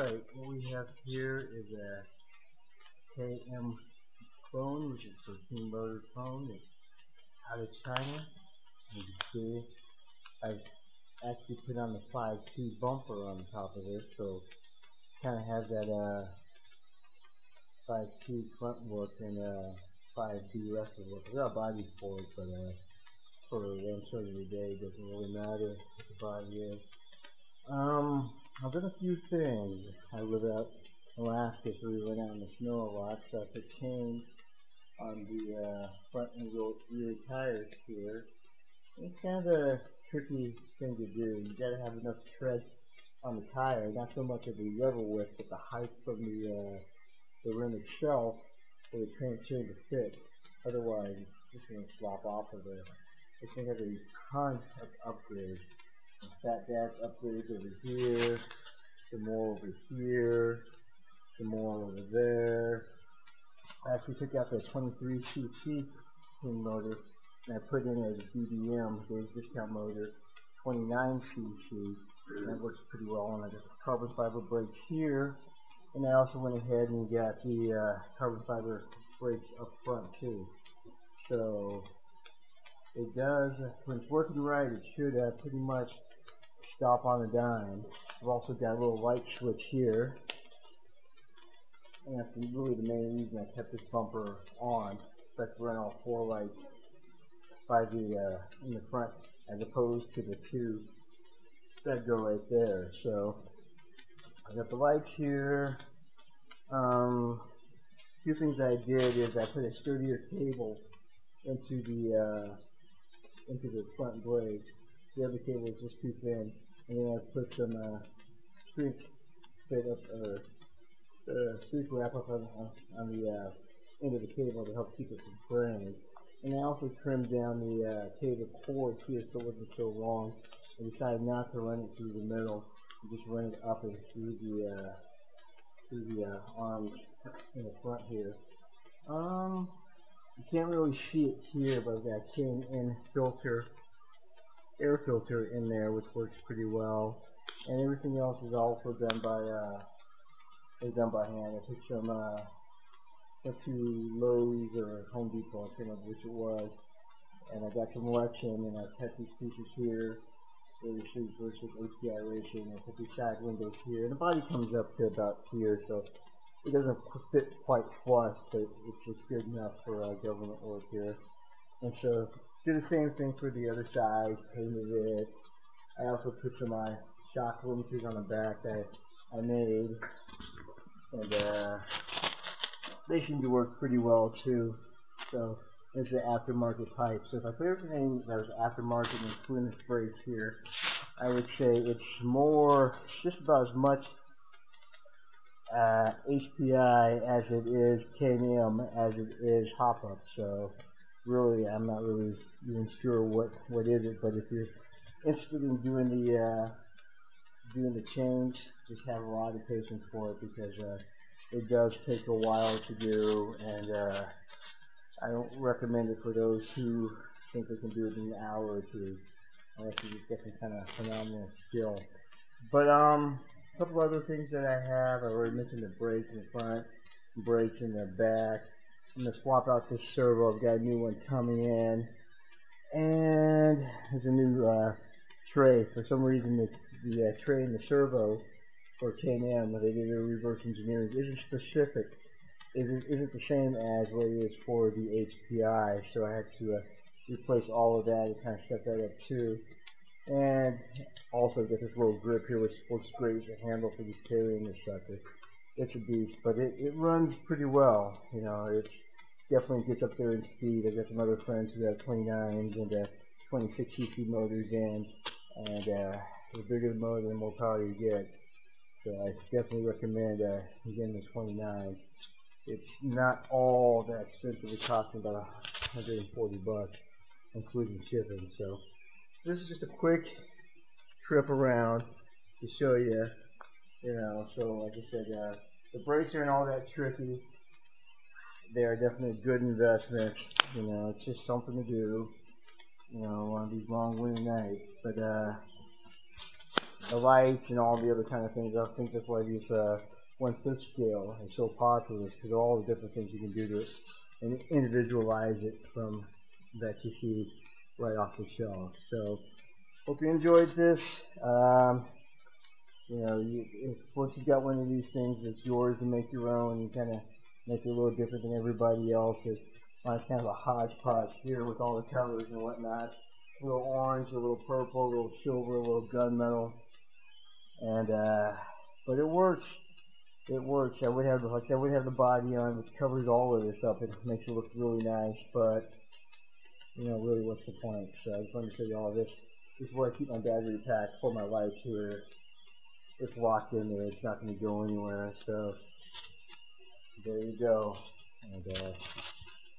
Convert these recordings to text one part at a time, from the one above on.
Alright, what we have here is a KM clone, which is a 13 motor clone. It's out of China. As you can see, I've actually put on the 5T bumper on the top of this, so kind of has that 5T front look and 5D rest of look. I've got a body for it, but for what I'm showing you today, it doesn't really matter what the body is. I've done a few things. I live out in Alaska, so we went out in the snow a lot, so I put chains on the front and rear tires here. It's kind of a tricky thing to do. You gotta have enough tread on the tire, not so much of the level width, but the height from the rim itself for the chain to fit. Otherwise, it's just going to slop off of it. This thing has a ton of upgrades. Fat Dad's upgrades over here, some more over here, some more over there. I actually took out the 23cc twin motor and I put in a DDM, Dave's Discount motor, 29cc. That works pretty well. And I got the carbon fiber brakes here, and I also went ahead and got the carbon fiber brakes up front too. So it does, when it's working right, it should pretty much stop on a dime. I've also got a little light switch here, and that's really the main reason I kept this bumper on. So I can run all four lights by the in the front, as opposed to the two that go right there. So I got the lights here. A few things I did is I put a sturdier cable into the front blade. The other cable is just too thin, and then I put some shrink fit up shrink wrap up on the end of the cable to help keep it from fraying. And I also trimmed down the cable cord here so it wasn't so long. I decided not to run it through the middle, and just run it up and through the arms in the front here. You can't really see it here, but I've got a chain-in filter, air filter in there, which works pretty well. And everything else is also done by hand. I took some to Lowe's or Home Depot, I can't remember which it was, and I got some Lexan, and I cut these pieces here. Versus API ratio, and I put these side windows here, and the body comes up to about here, so it doesn't fit quite flush, but it's just good enough for government work here. And so did the same thing for the other side, painted it. I also put some shock limiters on the back that I made, and they seem to work pretty well too. So there's the aftermarket pipe. So if I put everything that was aftermarket including the brakes here, I would say it's just about as much HPI as it is K&M as it is hop-up. So really, I'm not really even sure what is it. But if you're interested in doing the change, just have a lot of patience for it, because it does take a while to do, and I don't recommend it for those who think they can do it in an hour or two, unless you just get some kind of phenomenal skill. But a couple other things that I have, I already mentioned the brakes in the front, brakes in the back. I'm going to swap out this servo. I've got a new one coming in, and there's a new tray. For some reason, the tray in the servo for K&M, they did a reverse engineering, isn't specific. Isn't the same as what it is for the HPI, so I had to replace all of that and kind of set that up too. And also get this little grip here, which works great as a handle for just carrying this sucker. It's a beast, but it runs pretty well. You know, it definitely gets up there in speed. I've got some other friends who have 29s and 26cc motors in, and the bigger the motor, the more power you get. So I definitely recommend getting the 29. It's not all that expensive. It's costing about $140, including shipping. So this is just a quick trip around to show you, so like I said, the brakes aren't all that tricky. They are definitely a good investment. It's just something to do, one of these long winter nights. But the lights and all the other kind of things. I think that's why this 1/5 scale is so popular, because of all the different things you can do to it and individualize it from that you see right off the shelf. So hope you enjoyed this. You know, once you've got one of these things, it's yours to make your own. You kind of make it a little different than everybody else. Mine's kind of a hodgepodge here with all the colors and whatnot. A little orange, a little purple, a little silver, a little gunmetal, and but it works. It works. I would have like I would have the body on, which covers all of this up. It makes it look really nice, but you know, really, what's the point? So I just wanted to show you all this. This is where I keep my battery pack for my lights here. It's locked in there. It's not going to go anywhere. So there you go. And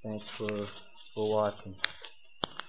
thanks for watching.